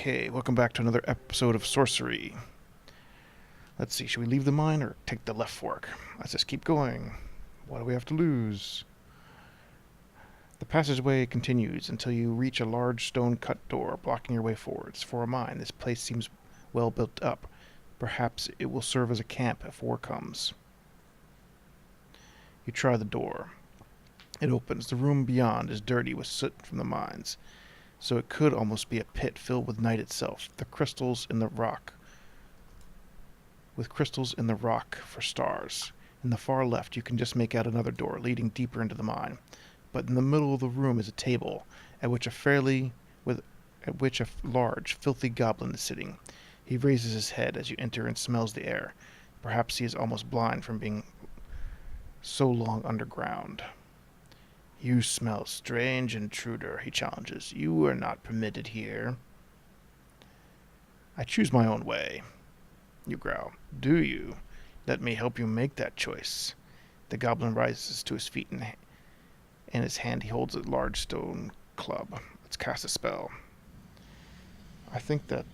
Okay, welcome back to another episode of Sorcery. Let's see, should we leave the mine or take the left fork? Let's just keep going. What do we have to lose? The passageway continues until you reach a large stone-cut door blocking your way forwards. For a mine, this place seems well built up. Perhaps it will serve as a camp if war comes. You try the door. It opens. The room beyond is dirty with soot from the mines, so it could almost be a pit filled with night itself. With crystals in the rock for stars. In the far left, you can just make out another door leading deeper into the mine. But in the middle of the room is a table at which a large, filthy goblin is sitting. He raises his head as you enter and smells the air. Perhaps he is almost blind from being so long underground. "You smell strange, intruder," he challenges. "You are not permitted here." "I choose my own way," you growl. "Do you? Let me help you make that choice." The goblin rises to his feet, and in his hand he holds a large stone club. Let's cast a spell. I think that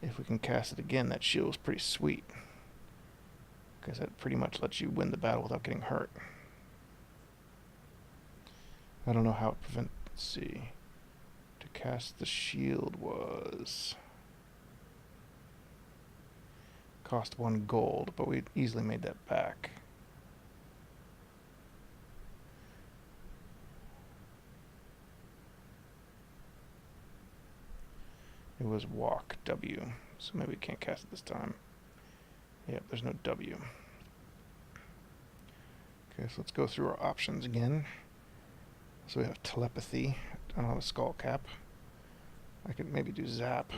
if we can cast it again, that shield is pretty sweet, because that pretty much lets you win the battle without getting hurt. I don't know how it prevents... Let's see. To cast the shield was... cost 1 gold, but we easily made that back. It was walk, W, so maybe we can't cast it this time. Yep, there's no W. Okay, so let's go through our options again. So we have telepathy. I don't have a skull cap. I could maybe do zap.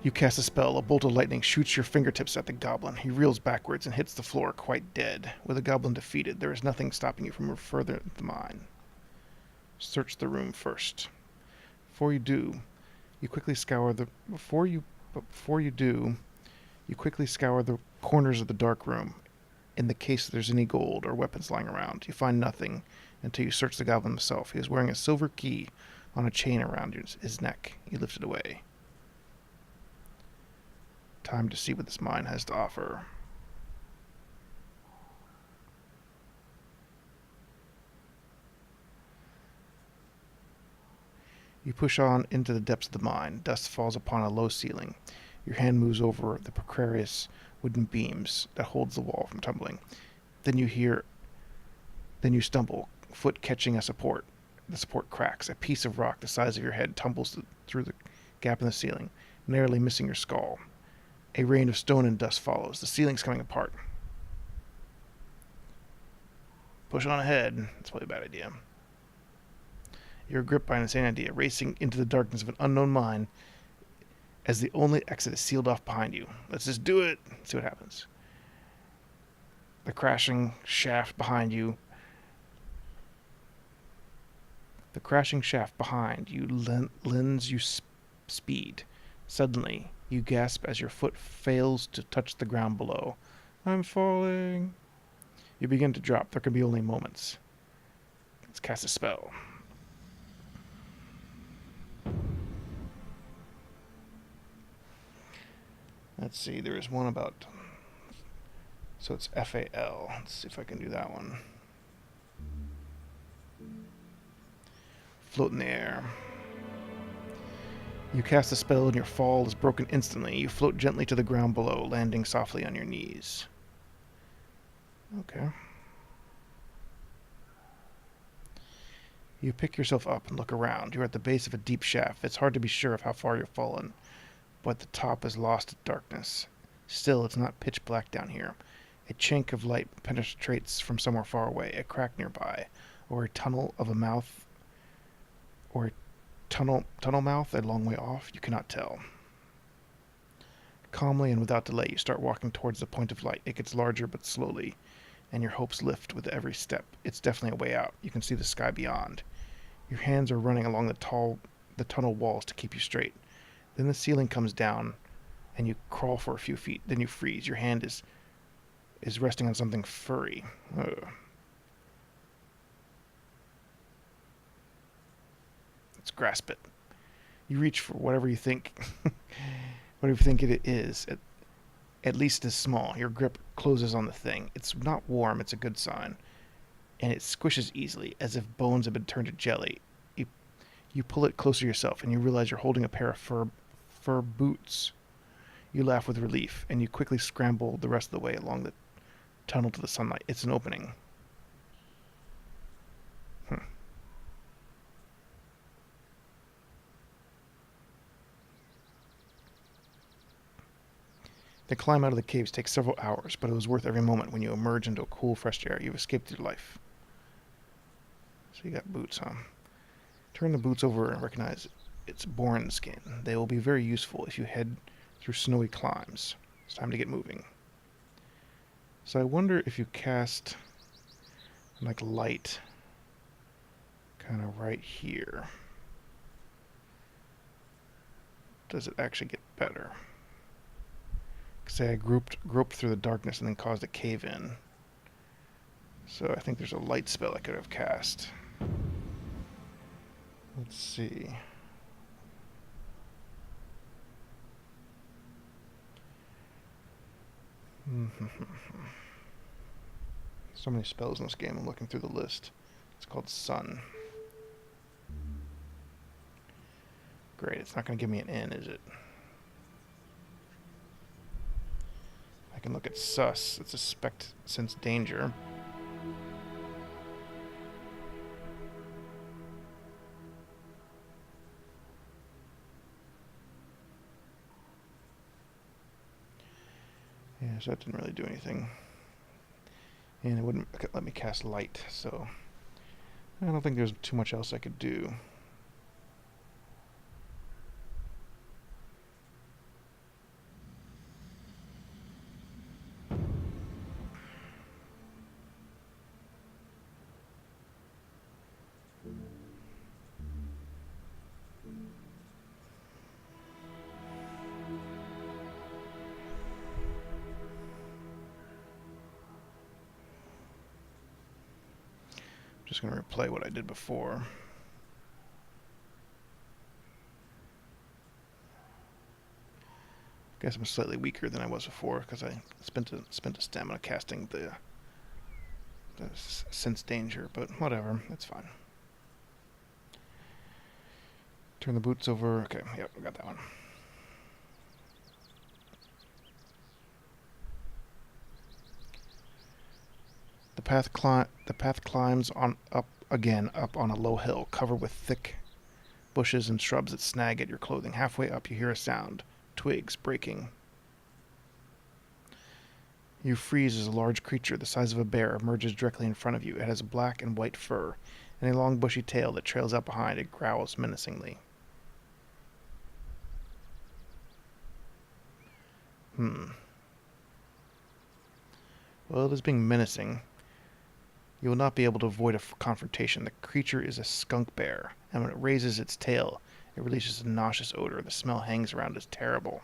You cast a spell. A bolt of lightning shoots your fingertips at the goblin. He reels backwards and hits the floor quite dead. With the goblin defeated, there is nothing stopping you from further into the mine. Search the room first. Before you do, you quickly scour the corners of the dark room. In the case there's any gold or weapons lying around, you find nothing until you search the goblin himself. He is wearing a silver key on a chain around his neck. You lift it away. Time to see what this mine has to offer. You push on into the depths of the mine. Dust falls upon a low ceiling. Your hand moves over the precarious wooden beams that holds the wall from tumbling. Then you stumble, foot catching a support. The support cracks. A piece of rock the size of your head tumbles through the gap in the ceiling, narrowly missing your skull. A rain of stone and dust follows. The ceiling's coming apart. Push on ahead. That's probably a bad idea. You're gripped by an insane idea, racing into the darkness of an unknown mine as the only exit is sealed off behind you. Let's just do it. See what happens. The crashing shaft behind you lends you speed. Suddenly, you gasp as your foot fails to touch the ground below. "I'm falling." You begin to drop. There can be only moments. Let's cast a spell. Let's see, there is one about... So it's FAL. Let's see if I can do that one. Float in the air. You cast a spell and your fall is broken instantly. You float gently to the ground below, landing softly on your knees. Okay. You pick yourself up and look around. You're at the base of a deep shaft. It's hard to be sure of how far you've fallen, but the top is lost in darkness. Still, it's not pitch black down here. A chink of light penetrates from somewhere far away, a crack nearby, or a tunnel mouth a long way off. You cannot tell. Calmly and without delay, you start walking towards the point of light. It gets larger but slowly, and your hopes lift with every step. It's definitely a way out. You can see the sky beyond. Your hands are running along the tunnel walls to keep you straight. Then the ceiling comes down, and you crawl for a few feet. Then you freeze. Your hand is is resting on something furry. Ugh. Let's grasp it. You reach for whatever you think, whatever you think it is. At least it's small. Your grip closes on the thing. It's not warm. It's a good sign, and it squishes easily, as if bones have been turned to jelly. You, you pull it closer to yourself, and you realize you're holding a pair of fur boots. You laugh with relief, and you quickly scramble the rest of the way along the tunnel to the sunlight. It's an opening. Hmm. The climb out of the caves takes several hours, but it was worth every moment when you emerge into a cool, fresh air. You've escaped your life. So you got boots, huh? Turn the boots over and recognize it's borin skin. They will be very useful if you head through snowy climbs. It's time to get moving. So I wonder if you cast like light kind of right here. Does it actually get better? Say I groped through the darkness and then caused a cave in. So I think there's a light spell I could have cast. Let's see. So many spells in this game. I'm looking through the list. It's called Sun. Great. It's not going to give me an N, is it? I can look at Sus. It's a sense danger. Yeah, so that didn't really do anything. And it wouldn't let me cast light, so I don't think there's too much else I could do. Just going to replay what I did before. I guess I'm slightly weaker than I was before because I spent a stamina casting the sense danger, but whatever, that's fine. Turn the boots over. Okay, yep, I got that one. The path climbs up on a low hill covered with thick bushes and shrubs that snag at your clothing. Halfway up, you hear a sound. Twigs breaking. You freeze as a large creature the size of a bear emerges directly in front of you. It has black and white fur and a long bushy tail that trails out behind. It growls menacingly. Well, it is being menacing. You will not be able to avoid a confrontation. The creature is a skunk bear, and when it raises its tail, it releases a nauseous odor. The smell hangs around as terrible.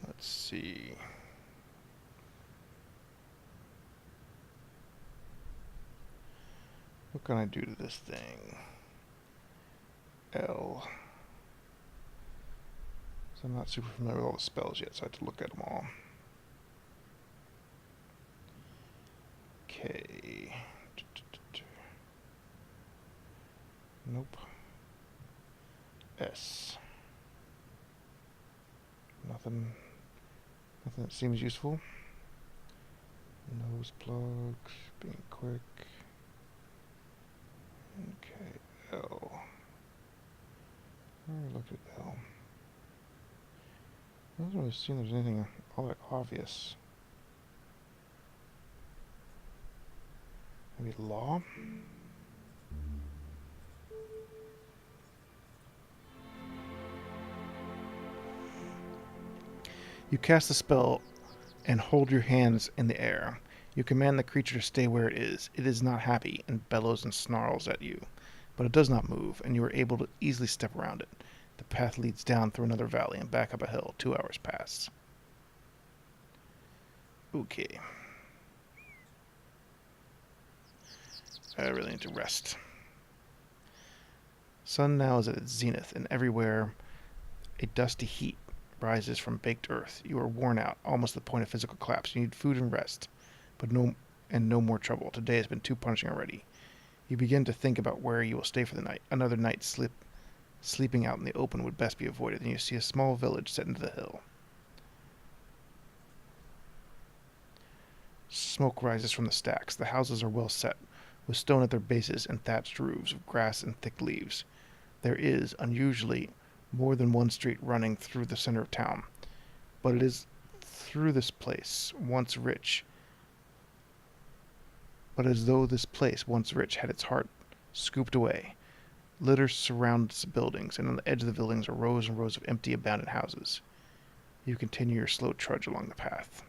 Let's see. What can I do to this thing? L. So I'm not super familiar with all the spells yet, so I have to look at them all. K. Nope. S. Nothing that seems useful. Nose plugs, being quick. Okay, L. I already looked at L. I don't really see there's anything all that obvious. Maybe law? You cast the spell and hold your hands in the air. You command the creature to stay where it is. It is not happy and bellows and snarls at you. but it does not move, and you are able to easily step around it. The path leads down through another valley and back up a hill. 2 hours pass. Okay. I really need to rest. Sun now is at its zenith, and everywhere a dusty heat rises from baked earth. You are worn out, almost to the point of physical collapse. You need food and rest, but no more trouble. Today has been too punishing already. You begin to think about where you will stay for the night. Another night sleeping out in the open would best be avoided. Then you see a small village set into the hill. Smoke rises from the stacks. The houses are well set, with stone at their bases and thatched roofs of grass and thick leaves. There is, unusually, more than one street running through the center of town, but it is through this place, once rich, but as though this place, once rich, had its heart scooped away. Litter surrounds the buildings, and on the edge of the buildings are rows and rows of empty, abandoned houses. You continue your slow trudge along the path.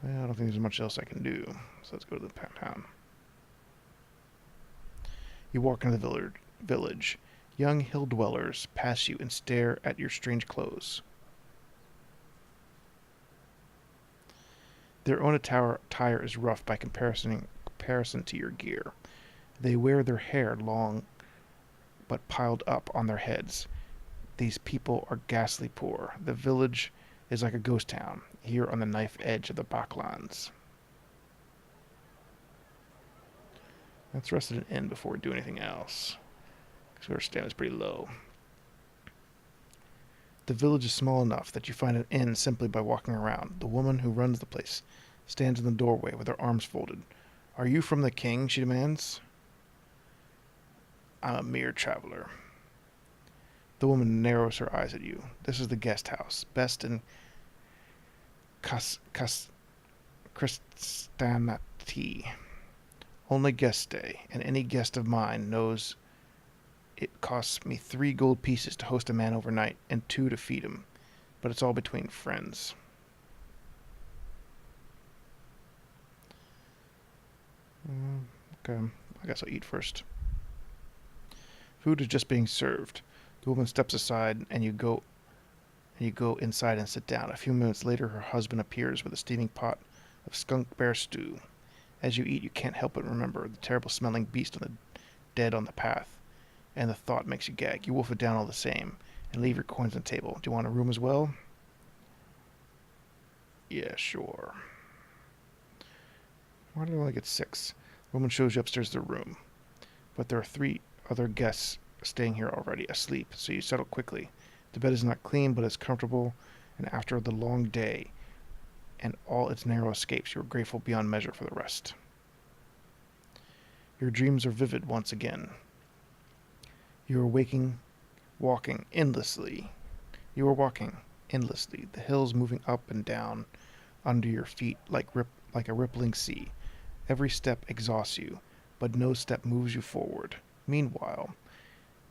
Well, I don't think there's much else I can do, so let's go to the town. You walk into the village. Young hill dwellers pass you and stare at your strange clothes. Their own attire is rough by comparison to your gear. They wear their hair long but piled up on their heads. These people are ghastly poor. The village is like a ghost town, here on the knife edge of the Baklands. Let's rest at an inn before we do anything else, because our stamina's pretty low. The village is small enough that you find an inn simply by walking around. The woman who runs the place stands in the doorway with her arms folded. "Are you from the king?" she demands. "I'm a mere traveler." The woman narrows her eyes at you. "This is the guest house, best in Kristanati. Only guests stay, and any guest of mine knows it costs me 3 gold pieces to host a man overnight, and 2 to feed him. But it's all between friends." Okay, I guess I'll eat first. Food is just being served. The woman steps aside, and you go inside and sit down. A few minutes later, her husband appears with a steaming pot of skunk bear stew. As you eat, you can't help but remember the terrible smelling beast on the dead on the path, and the thought makes you gag. You wolf it down all the same, and leave your coins on the table. "Do you want a room as well?" "Yeah, sure." Why did I only get 6? The woman shows you upstairs to the room, but there are 3 other guests staying here already, asleep, so you settle quickly. The bed is not clean, but it's comfortable, and after the long day and all its narrow escapes, you are grateful beyond measure for the rest. Your dreams are vivid once again. You are walking endlessly. You are walking endlessly, the hills moving up and down under your feet like a rippling sea. Every step exhausts you, but no step moves you forward. Meanwhile,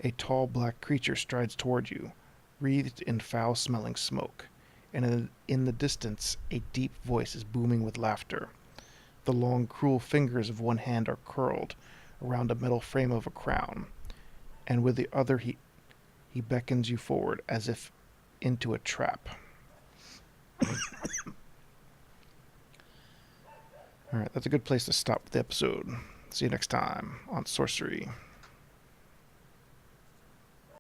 a tall black creature strides toward you, wreathed in foul-smelling smoke, and in the distance a deep voice is booming with laughter. The long, cruel fingers of one hand are curled around a metal frame of a crown, and with the other he beckons you forward as if into a trap. Alright, that's a good place to stop the episode. See you next time on Sorcery.